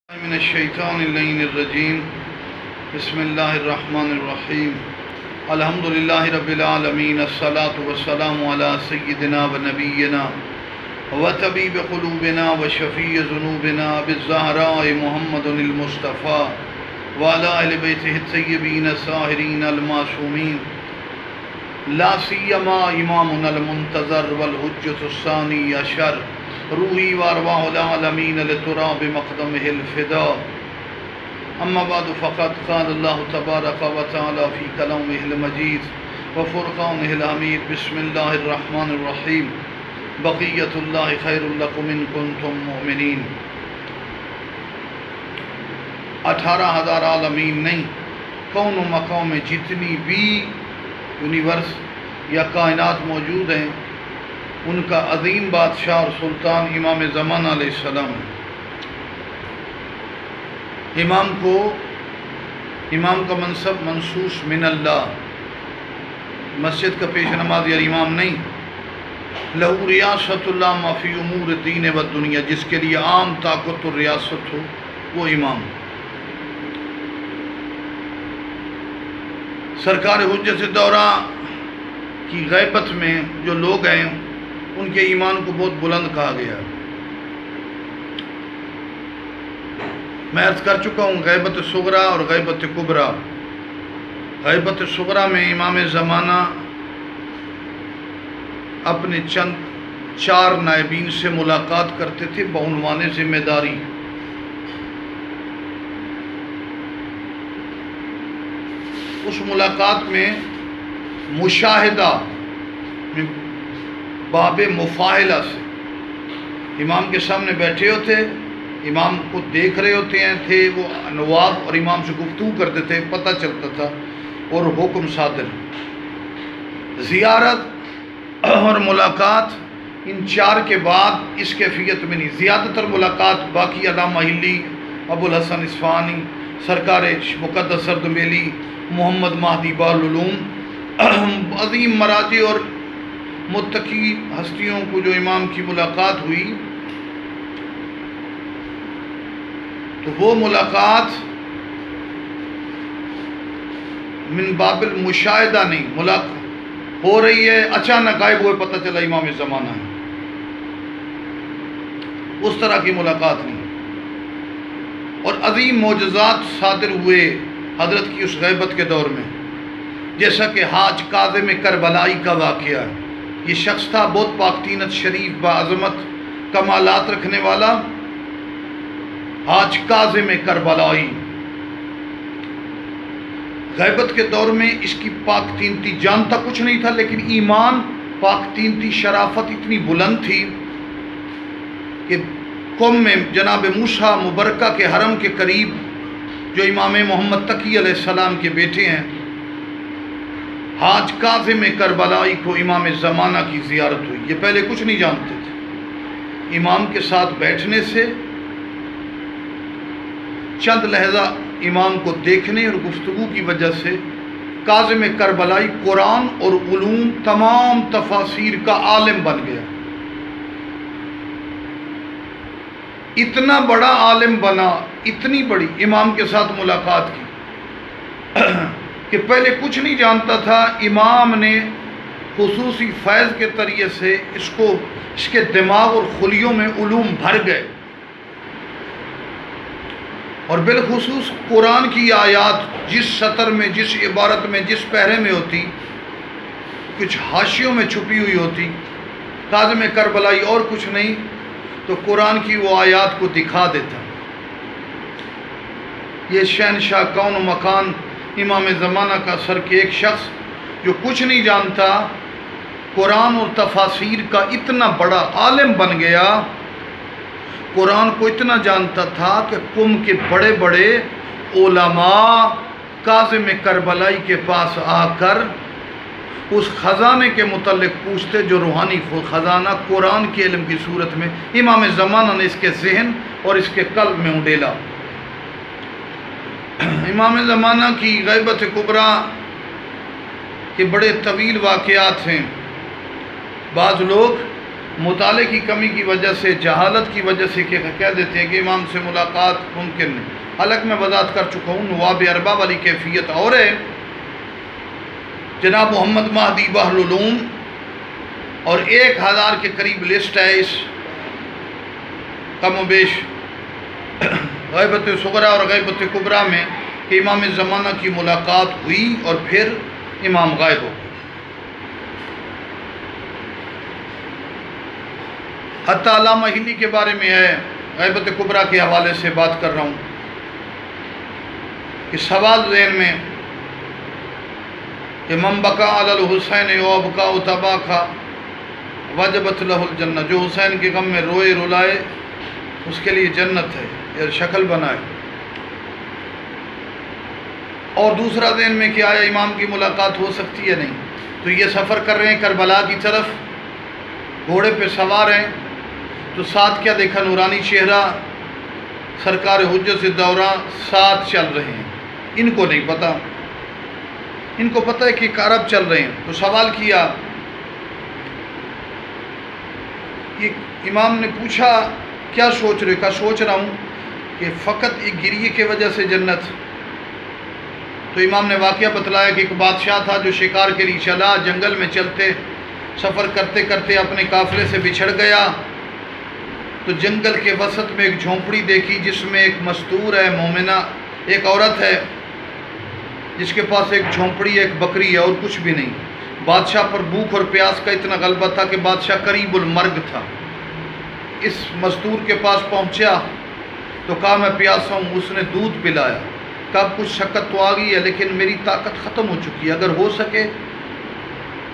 من الشیطان اللعین الرجیم بسم اللہ الرحمن الرحیم الحمدللہ رب العالمین الصلاة والسلام علی سیدنا و نبینا و طبیب قلوبنا و شفیع ذنوبنا بالزہراء محمد المصطفیٰ و علی اہل بیتہ الطیبین الطاہرین المعصومین لا سیما امامنا المنتظر والحجۃ الثانی عشر روحی وارواح العالمین لتراب مقدمہ الفداء اما بعد فقط قال اللہ تبارک و تعالی فی کلامہ المجید و فرقانہ الحمید بسم اللہ الرحمن الرحیم بقیت اللہ خیر لکم ان کنتم مؤمنین 18,000 عالمین نہیں، کون و مقام میں جتنی بھی یونیورس یا کائنات موجود ہیں ان کا عظیم بادشاہ اور سلطان امام زمانہ علیہ السلام ہے۔ امام کا منصب منصوص من اللہ، مسجد کا پیش نماز یا امام نہیں، لہو ریاست اللہ ما فی امور دین و دنیا، جس کے لیے عام طاقت اور ریاست ہو وہ امام۔ سرکار حجت دورہ کی غیبت میں جو لوگ ہیں ان کے ایمان کو بہت بلند کہا گیا ہے۔ میں عرض کر چکا ہوں غیبت صغریٰ اور غیبت کبریٰ۔ غیبت صغریٰ میں امام زمانہ اپنے چند 4 نائبین سے ملاقات کرتے تھے بعنوان ذمہ داری۔ اس ملاقات میں مشاہدہ باب مفاہلہ سے امام کے سامنے بیٹھے ہوتے، امام کو دیکھ رہے ہوتے تھے، وہ نواب اور امام سے گفتگو کرتے تھے، پتہ چلتا تھا اور حکم صادر۔ زیارت اور ملاقات ان 4 کے بعد اس کیفیت میں نہیں۔ زیادہ تر ملاقات باقی علامہ ہلی، ابو الحسن اصفہانی، سرکار مقدس سردمیلی، محمد مہدی بارالعلوم، عظیم مراجع اور متقی ہستیوں کو جو امام کی ملاقات ہوئی تو وہ ملاقات من باب المشاہدہ نہیں، ملاقات ہو رہی ہے، اچانک غائب ہوئے پتہ چلا امام زمانہ ہے، اس طرح کی ملاقات نہیں۔ اور عظیم معجزات صادر ہوئے حضرت کی اس غیبت کے دور میں، جیسا کہ حاج کاظم کربلائی کا واقعہ ہے۔ یہ شخص تھا بہت پاکتینت شریف، باعظمت، کمالات رکھنے والا، حاج کاظم کربلائی۔ غیبت کے دور میں اس کی پاکتینتی جانتا کچھ نہیں تھا، لیکن ایمان، پاکتینتی شرافت اتنی بلند تھی کہ قوم میں جناب موسیٰ مبارکہ کے حرم کے قریب جو امام محمد تقی علیہ السلام کے بیٹے ہیں، حاج کاظم کربلائی کو امام زمانہ کی زیارت ہوئی۔ یہ پہلے کچھ نہیں جانتے تھے۔ امام کے ساتھ بیٹھنے سے، چند لحظہ امام کو دیکھنے اور گفتگو کی وجہ سے کاظم کربلائی قرآن اور علوم تمام تفاسیر کا عالم بن گیا۔ اتنا بڑا عالم بنا، اتنی بڑی امام کے ساتھ ملاقات کی کہ پہلے کچھ نہیں جانتا تھا۔ امام نے خصوصی فیض کے ذریعے سے اس کے دماغ اور خلیوں میں علوم بھر گئے، اور بالخصوص قرآن کی آیات جس سطر میں، جس عبارت میں، جس پہرے میں ہوتی، کچھ حاشیوں میں چھپی ہوئی ہوتی، کاظم کربلائی اور کچھ نہیں تو قرآن کی وہ آیات کو دکھا دیتا۔ یہ شہنشاہ کون و مکان امام زمانہ کا سر کے ایک شخص جو کچھ نہیں جانتا، قرآن اور تفاسیر کا اتنا بڑا عالم بن گیا۔ قرآن کو اتنا جانتا تھا کہ قوم کے بڑے بڑے علماء کاظم کربلائی کے پاس آ کر اس خزانے کے متعلق پوچھتے جو روحانی خزانہ قرآن کے علم کی صورت میں امام زمانہ نے اس کے ذہن اور اس کے قلب میں اڈیلا۔ امام زمانہ کی غیبت کبریٰ کے بڑے طویل واقعات ہیں۔ بعض لوگ مطالعے کی کمی کی وجہ سے، جہالت کی وجہ سے کہہ دیتے ہیں کہ امام سے ملاقات ممکن نہیں۔ حالانکہ میں وضاحت کر چکا ہوں، نواب ارباب والی کیفیت اور ہے۔ جناب محمد مہدی بحر العلوم اور 1000 کے قریب لسٹ ہے اس کم و بیش غیبت صغریٰ اور غیبت کبریٰ میں کہ امام زمانہ کی ملاقات ہوئی اور پھر امام غائب ہو گئے۔ حتیٰ علامہ ہلی کے بارے میں ہے، غیبت کبریٰ کے حوالے سے بات کر رہا ہوں کہ سوال ذہن میں کہ من بکا علی الحسین وابکا تباکا وجبت لہ الجنہ، جو حسین کے غم میں روئے رلائے اس کے لیے جنت ہے، یا شکل بنائے۔ اور دوسرا ذہن میں کہ آیا امام کی ملاقات ہو سکتی ہے نہیں، تو یہ سفر کر رہے ہیں کربلا کی طرف، گھوڑے پہ سوار ہیں، تو ساتھ کیا دیکھا؟ نورانی چہرہ، سرکار حجت دورہ ساتھ چل رہے ہیں۔ ان کو نہیں پتہ، ان کو پتہ ہے کہ عرب چل رہے ہیں۔ تو سوال کیا، یہ امام نے پوچھا کیا سوچ رہے؟ کہا سوچ رہا ہوں کہ فقط ایک گریے کی وجہ سے جنت۔ تو امام نے واقعہ بتلایا کہ ایک بادشاہ تھا جو شکار کے لیے چلا، جنگل میں چلتے سفر کرتے کرتے اپنے قافلے سے بچھڑ گیا، تو جنگل کے وسط میں ایک جھونپڑی دیکھی جس میں ایک مستور ہے، مومنہ ایک عورت ہے جس کے پاس ایک جھونپڑی ہے، ایک بکری ہے اور کچھ بھی نہیں۔ بادشاہ پر بھوک اور پیاس کا اتنا غلبہ تھا کہ بادشاہ قریب المرگ تھا۔ اس مستور کے پاس پہنچا تو کہا میں پیاسا ہوں، اس نے دودھ پلایا۔ کہا کچھ شکت تو آ گئی ہے لیکن میری طاقت ختم ہو چکی ہے، اگر ہو سکے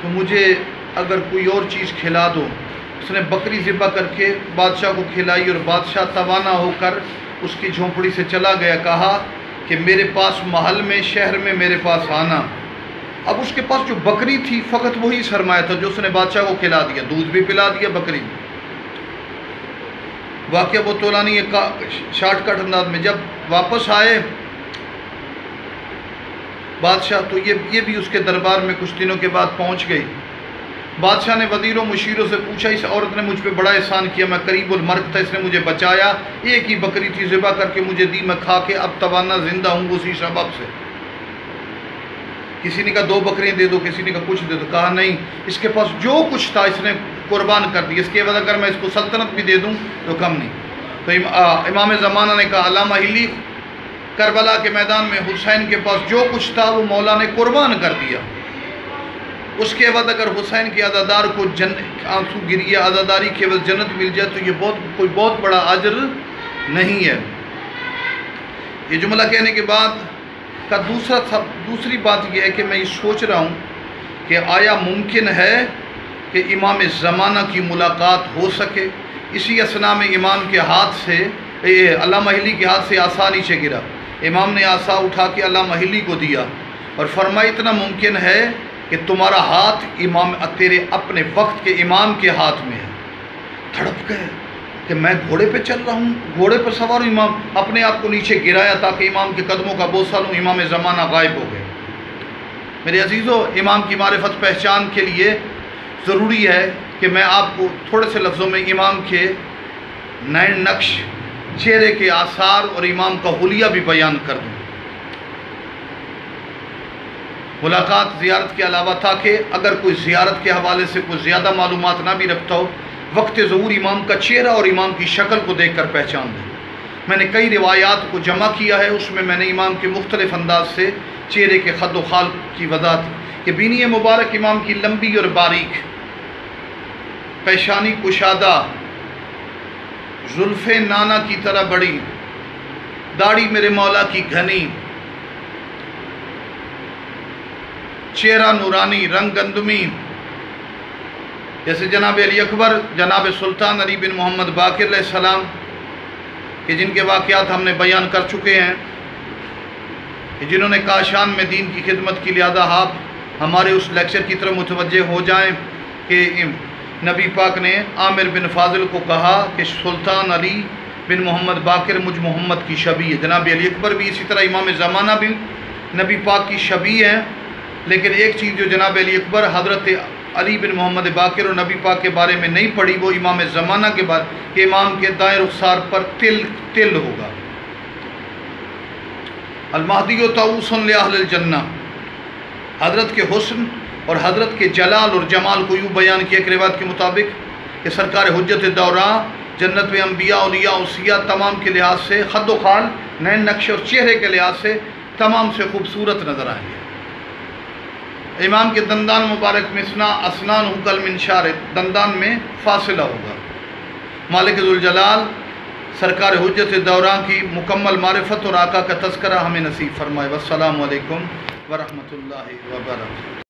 تو مجھے اگر کوئی اور چیز کھلا دو۔ اس نے بکری ذبح کر کے بادشاہ کو کھلائی اور بادشاہ توانا ہو کر اس کی جھونپڑی سے چلا گیا۔ کہا کہ میرے پاس محل میں، شہر میں میرے پاس آنا۔ اب اس کے پاس جو بکری تھی فقط وہی سرمایہ تھا جو اس نے بادشاہ کو کھلا دیا، دودھ بھی پلا دیا، بکری بھی۔ واقعہ وہ طولانی ہے، شارٹ کٹ انداز میں جب واپس آئے بادشاہ تو یہ بھی اس کے دربار میں کچھ دنوں کے بعد پہنچ گئی۔ بادشاہ نے وزیروں مشیروں سے پوچھا اس عورت نے مجھ پہ بڑا احسان کیا، میں قریب المرگ تھا، اس نے مجھے بچایا، ایک ہی بکری تھی ذبح کر کے مجھے دی، میں کھا کے اب توانا زندہ ہوں اسی سبب سے۔ کسی نے کہا 2 بکریاں دے دو، کسی نے کہا کچھ دے دو۔ کہا نہیں، اس کے پاس جو کچھ تھا اس نے قربان کر دی، اس کے بعد اگر میں اس کو سلطنت بھی دے دوں تو کم نہیں۔ تو امام زمانہ نے کہا علامہ ہلی کربلا کے میدان میں حسین کے پاس جو کچھ تھا وہ مولا نے قربان کر دیا، اس کے بعد اگر حسین کے عزادار کو آنسو گریہ عزاداری کے بعد جنت مل جائے تو یہ کوئی بہت بڑا اجر نہیں ہے۔ یہ جملہ کہنے کے بعد کا دوسری بات یہ ہے کہ میں یہ سوچ رہا ہوں کہ آیا ممکن ہے کہ امام زمانہ کی ملاقات ہو سکے؟ اسی اثناء میں امام کے ہاتھ سے علامہ ہلی کے ہاتھ سے عصا نیچے گرا، امام نے عصا اٹھا کے علامہ ہلی کو دیا اور فرمایا اتنا ممکن ہے کہ تمہارا ہاتھ تیرے اپنے وقت کے امام کے ہاتھ میں ہے۔ تڑپ گئے کہ میں گھوڑے پہ چل رہا ہوں، گھوڑے پر سوار ہوں، امام اپنے آپ کو نیچے گرایا تاکہ امام کے قدموں کا بوسہ لوں، امام زمانہ غائب ہو گئے۔ میرے عزیزو، امام کی معرفت پہچان کے لیے ضروری ہے کہ میں آپ کو تھوڑے سے لفظوں میں امام کے نئے نقش، چہرے کے آثار اور امام کا حلیہ بھی بیان کر دوں۔ ملاقات زیارت کے علاوہ تھا کہ اگر کوئی زیارت کے حوالے سے کوئی زیادہ معلومات نہ بھی رکھتا ہو، وقت ظہور امام کا چہرہ اور امام کی شکل کو دیکھ کر پہچان دیں۔ میں نے کئی روایات کو جمع کیا ہے، اس میں نے امام کے مختلف انداز سے چہرے کے خد و خال کی وضاحت کہ بینی مبارک امام کی لمبی اور باریک، پیشانی کشادہ، زلفیں نانا کی طرح بڑی، داڑھی میرے مولا کی گھنی، چہرہ نورانی، رنگ گندمی، جیسے جناب علی اکبر، جناب سلطان علی بن محمد باقر علیہ السلام کہ جن کے واقعات ہم نے بیان کر چکے ہیں، کہ جنہوں نے کاشان میں دین کی خدمت کی، لہذا آپ ہمارے اس لیکچر کی طرف متوجہ ہو جائیں کہ نبی پاک نے عامر بن فاضل کو کہا کہ سلطان علی بن محمد باقر مجھ محمد کی شبیہ ہے۔ جناب علی اکبر بھی اسی طرح امام زمانہ بھی نبی پاک کی شبیہ ہیں، لیکن ایک چیز جو جناب علی اکبر حضرت علی بن محمد باقر اور نبی پاک کے بارے میں نہیں پڑھی وہ امام زمانہ کے بارے کہ امام کے دائیں رخسار پر تل ہوگا۔ المہدی و طاؤس لأہل الجنہ، حضرت کے حسن اور حضرت کے جلال اور جمال کو یوں بیان کیا ایک روایت کے مطابق کہ سرکار حجت دورہ جنت میں انبیاء اولیاء اوصیاء تمام کے لحاظ سے خد و خال نین نقش اور چہرے کے لحاظ سے تمام سے خوبصورت نظر آئیں گے۔ امام کے دندان مبارک میں اسنان کل منشار، دندان میں فاصلہ ہوگا۔ مالک ذوالجلال سرکار حجت دورہ کی مکمل معرفت اور آقا کا تذکرہ ہمیں نصیب فرمائے۔ والسلام علیکم ورحمۃ اللہ وبرکاتہ۔